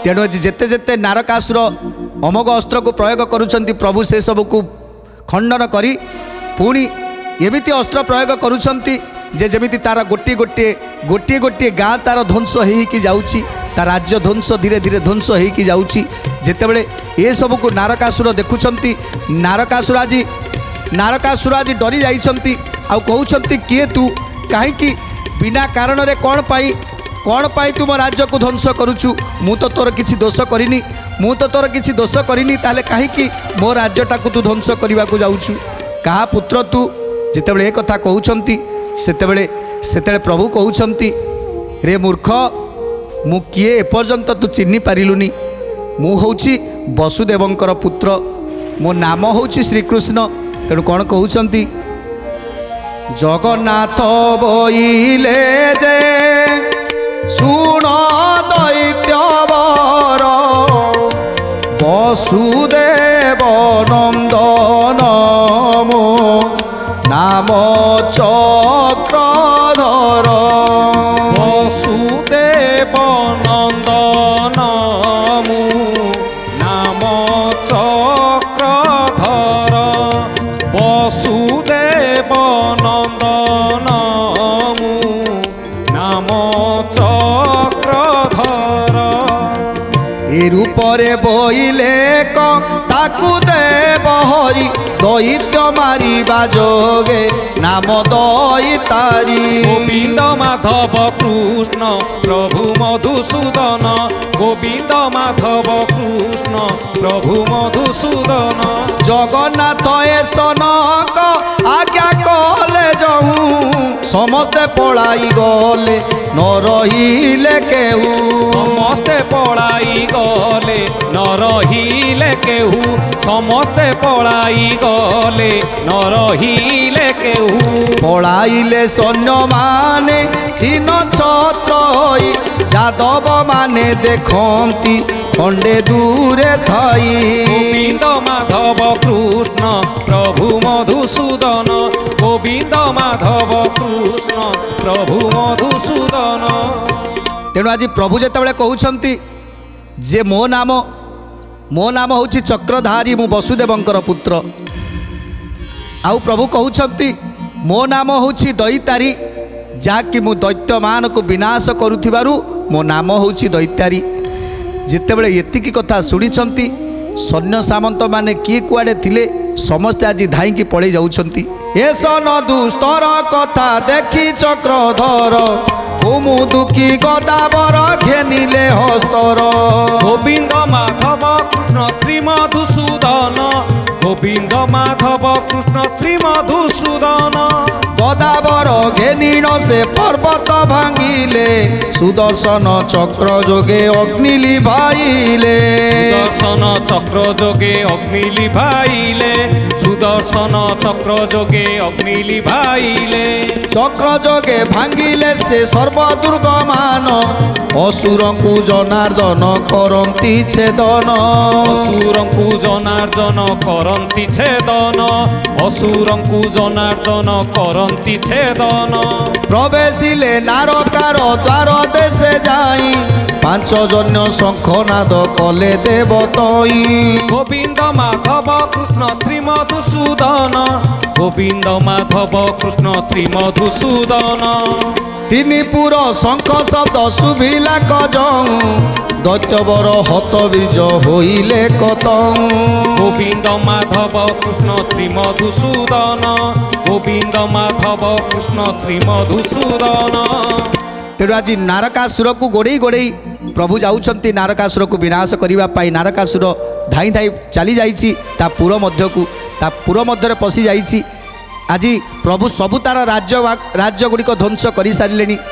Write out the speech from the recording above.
तेणु आज जिते जिते नारकासुर अमोघ अस्त्र को प्रयोग करुछंती प्रभु से सब को खंडन करी पुणी एमिति अस्त्र प्रयोग करुछंती जे जमिति तार गोटे गोटे गोटे गोटे गाँ तार ध्वंस होइकी जाउची तार राज्य ध्वंस धीरे धीरे ध्वंस होइकी जाउची जेतेबेले ए सब को नारकासुर देखुछंती नारकासुर आज डरी जाइछंती आ कहउछंती किए तू काहेकि बिना कारण रे कौन पाई तुम राज्य को ध्वंस करुछु मु तो तोर किछि दोष करिनी ताले काहेकि मो राज्यटा को तू ध्वंस करने को जाउछु कहा पुत्र तू जितेबेले ए कथा कहउछंती सेतेबेले प्रभु कहउछंती रे मूर्ख मु किए एपर्यंत तू चिन्हि पारिलुनी मु होउछि वसुदेवंकर पुत्र मो नाम होउछि श्रीकृष्ण तेणु कौन कहउछंती जगन्नाथ बोइले जे सुन दैत्यवर वसुदेव नंदन मो नाम चक्रधर वसुदेव नंदन मो नाम चक्रधर वसुदेव नंदन मो नाम चक्रधर ए रूपरे बोइले ताकू देव हरि दैत्य मारिबा जोगे नाम दैतारी गोविंद माधव कृष्ण प्रभु मधुसूदन गोविंद माधव कृष्ण प्रभु मधुसूदन जगन्नाथ ए सनक आज्ञा कहले जाऊँ समस्ते पलाई गले न रहिले केहू समस्ते पलाई गले न रहिले केहू समस्ते पलाई गले न रहिले केहू पलाइले सैन्य माने छिन छत्र होई जादव माने देखती खंडे दूरे थई गोविंद माधव कृष्ण प्रभु मधुसूदन गोविंद माधव कृष्ण प्रभु मधुसूदन तेणु आज प्रभु जेतेबेले कहउछंती जे मो नाम होउछि चक्रधारी मु वसुदेवंकर पुत्र आउ प्रभु कहउछंती मो नाम होउछि दैतारी जाकि मु दैत्य मान को विनाश करुथिबारु मो नाम होउछि दैतारी जितेबेले एतिकी कथा शुणिछंती सैन्य सामंत माने किए कुआडे थिले समस्ते आज धाईकी पळै जाउछंती एसन दुस्तर कथा देखी चक्रधर कुमुदुकी गदावर घेनिले हस्तर गोविंद माधव कृष्ण श्री मधुसूदन गोविंद माधव कृष्ण श्री मधुसूदन गदावर घेनिन से पर्वत भांगिले सुदर्शन चक्र जोगे अग्नि लिभाइले सुदर्शन चक्र जोगे अग्नि लिभाइले सुदर्शन चक्र जोगे अग्नि लिभाइले चक्र जोगे भांगिले से सर्वदुर्गमान असुरंकु जनार्दन करंती छेदन असुरंकु जनार्दन करंती छेदन असुरंकु जनार्दन करंती छेदन प्रवेशिले नारकार द्वार देशे जाई पांच जन्य शंखनाद कले देवतई गोविंद माधव कृष्ण श्री मधुसूदन गोविंद माधव कृष्ण श्री मधुसूदन तिनिपुर शंख शब्द शुभिला कजं दैत्यवर हतबीज होइले कतं गोविंद माधव कृष्ण श्री मधुसूदन गोविंद माधव कृष्ण श्री मधुसूदन तेणु आज नारकासुर को गोड़े गोड़े प्रभु जाउछंती नारकासुर को विनाश करने पाई नारकासुर धाई धाई चली जाइछि ता पुर मध्य पशि जाइछि आज प्रभु सबु तार राज्य गुड़िक ध्वंस कर सारे।